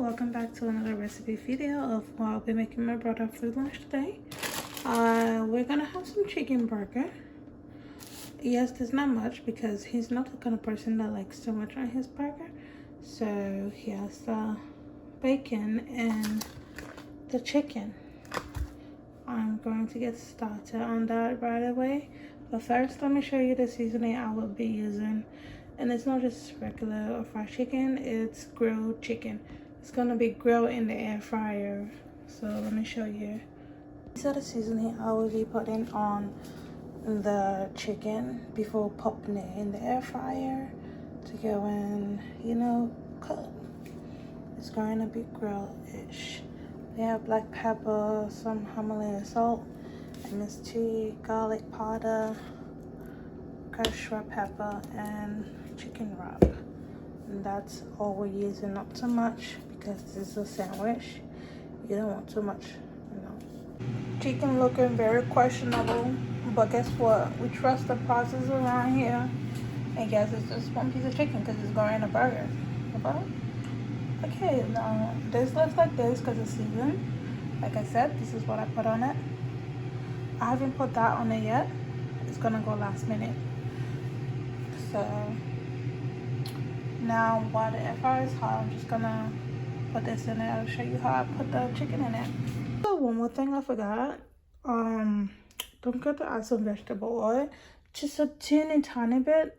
welcome back to another recipe video of what I'll be making my brother for lunch today. We're gonna have some chicken burger. Yes, there's not much because he's not the kind of person that likes too much on his burger. So he has the bacon and the chicken. I'm going to get started on that right away. But first, let me show you the seasoning I will be using. And it's not just regular or fried chicken, it's grilled chicken. It's gonna be grilled in the air fryer. So let me show you. These are the seasoning I will be putting on the chicken before popping it in the air fryer to go in, cook. It's going to be grilled-ish. We have black pepper, some Himalayan salt, MSG, garlic powder, crushed red pepper, and chicken wrap. And that's all we're using, not too much because this is a sandwich. You don't want too much, Chicken looking very questionable, but guess what? We trust the process around here. And guess it's just one piece of chicken because it's going in a burger. Okay, now this looks like this because it's seasoned. Like I said, this is what I put on it. I haven't put that on it yet. It's gonna go last minute. So now while the air fryer is hot, I'm just gonna put this in it. I'll show you how I put the chicken in it. So one more thing I forgot. Don't forget to add some vegetable oil. Just a teeny tiny bit.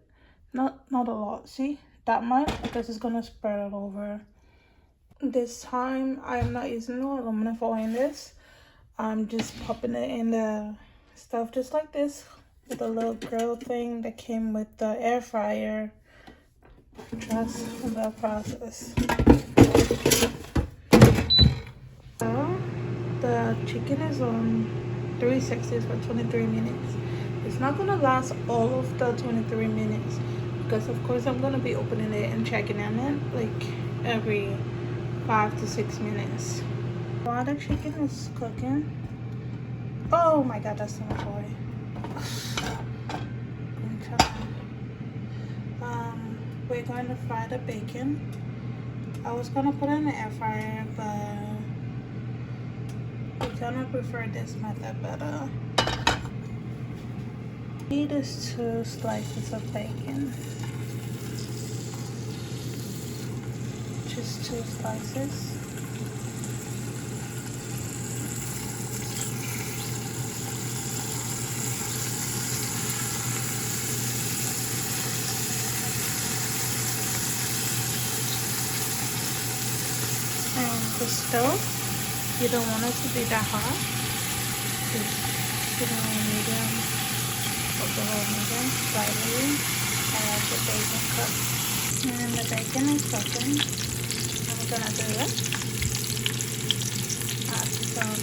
Not a lot. See? That much, because it's gonna spread it over. This time I'm not using no aluminum foil in this. I'm just popping it in the stuff just like this with a little grill thing that came with the air fryer. Trust the process. So the chicken is on 360 for 23 minutes. It's not gonna last all of the 23 minutes because of course I'm gonna be opening it and checking on it like every 5 to 6 minutes. While the chicken is cooking, oh my god, that's so much oil. We're going to fry the bacon. I was gonna put it in the air fryer, but I'm gonna prefer this method better. Need is 2 slices of bacon. Just 2 slices. And the stove, you don't want it to be that hot. Just put it on medium, over medium, slightly, and the bacon cooked. And the bacon is cooking. I'm gonna do it. Add some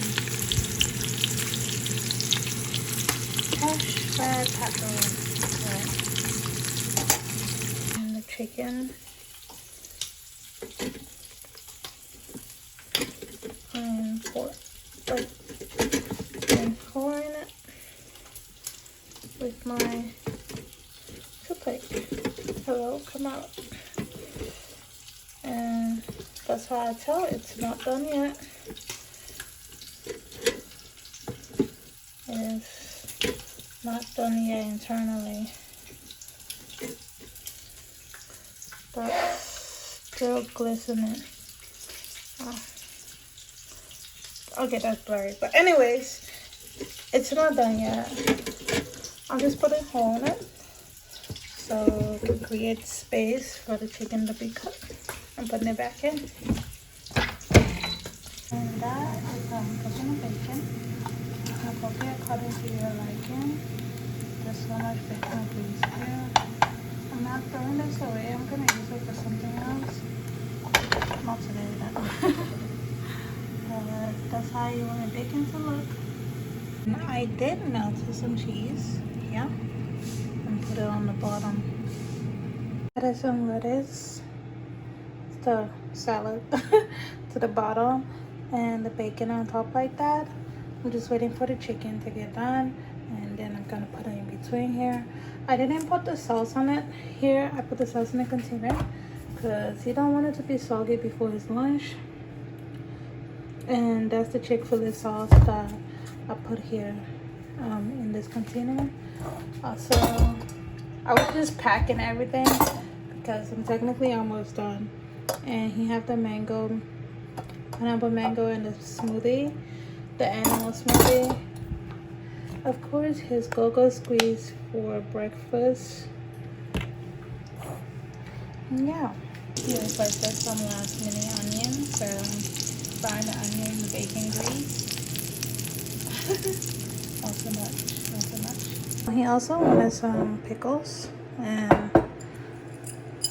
crushed red pepper and the chicken. And pouring it with my toothpick. Hello, come out. And that's how I tell it's not done yet. It's not done yet internally, but still glistening. Okay, that's blurry. But anyways, it's not done yet. I'm just putting a hole in it so to create space for the chicken to be cooked. I'm putting it back in. And that is cooking the bacon. I'm cooking it according to your liking. Just so much bacon please here. I'm not throwing this away. I'm gonna use it for something else. Not today then. That's how you want your bacon to look. And I did melt some cheese, yeah, and put it on the bottom. Added some lettuce, the salad to the bottom, and the bacon on top like that. I'm just waiting for the chicken to get done, and then I'm gonna put it in between here. I didn't put the sauce on it here. I put the sauce in the container because you don't want it to be soggy before his lunch. And that's the Chick-fil-A sauce that I put here in this container. Also, I was just packing everything because I'm technically almost done. And he have the mango, pineapple mango, and the smoothie, the animal smoothie. Of course, his go-go squeeze for breakfast. Yeah. He requested some last minute onions, so frying the onion, bacon grease. Not so much, not so much. He also wanted some pickles, and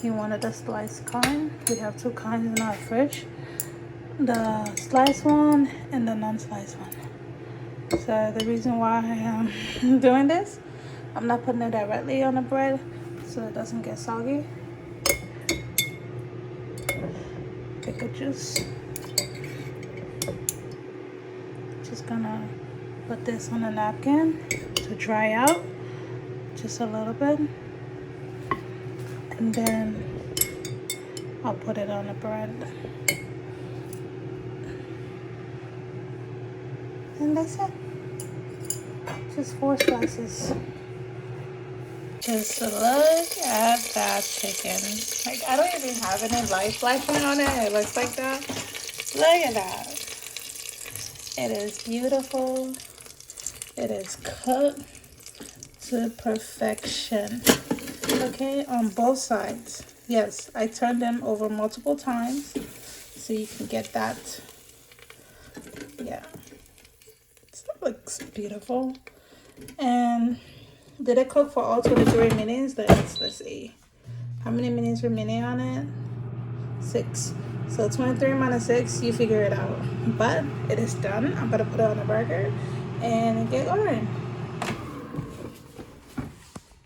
he wanted a sliced kind. We have two kinds in our fridge, the sliced one and the non-sliced one. So the reason why I am doing this, I'm not putting it directly on the bread so it doesn't get soggy. Pickle juice. Just gonna put this on a napkin to dry out just a little bit, and then I'll put it on the bread. And that's it. Just 4 slices. Just look at that chicken. Like, I don't even have any life on it. It looks like that. Look at that. It is beautiful. It is cooked to perfection. Okay, on both sides. Yes, I turned them over multiple times so you can get that. Yeah. That looks beautiful. And did it cook for all 23 minutes? Let's see. How many minutes remaining on it? 6. So 23 minus 6, you figure it out. But it is done. I'm gonna put it on the burger and get going.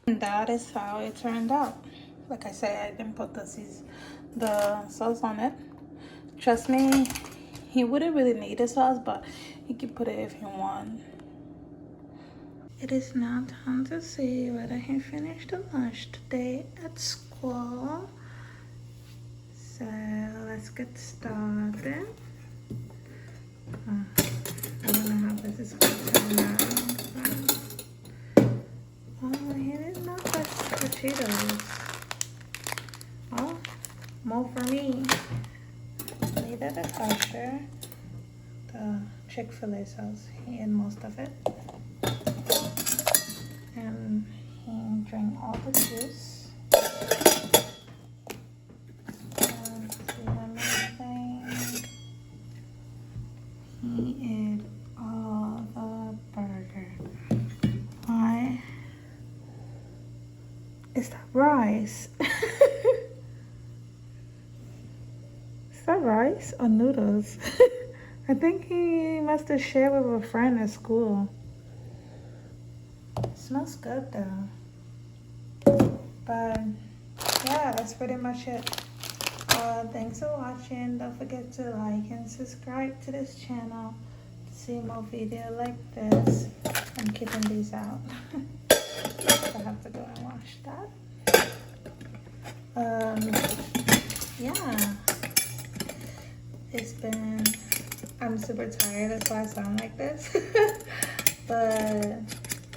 And that is how it turned out. Like I said, I didn't put the sauce on it. Trust me, he wouldn't really need the sauce, but he could put it if he want. It is now time to see whether he finished the lunch today at school. So let's get started. I don't know how this is going to turn out. Oh, he did not touch the potatoes. Oh, more for me. Neither the kosher, the Chick-fil-A sauce. He ate most of it. And he drank all the juice. He ate all the burger. Why? Is that rice? Is that rice or noodles? I think he must have shared with a friend at school. It smells good though. But yeah, that's pretty much it. Thanks for watching. Don't forget to like and subscribe to this channel to see more videos like this. I'm keeping these out. I have to go and wash that. Yeah. I'm super tired, that's why I sound like this. But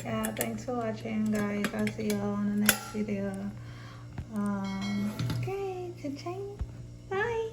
yeah, thanks for watching guys. I'll see y'all in the next video. Okay, cha-ching. Bye.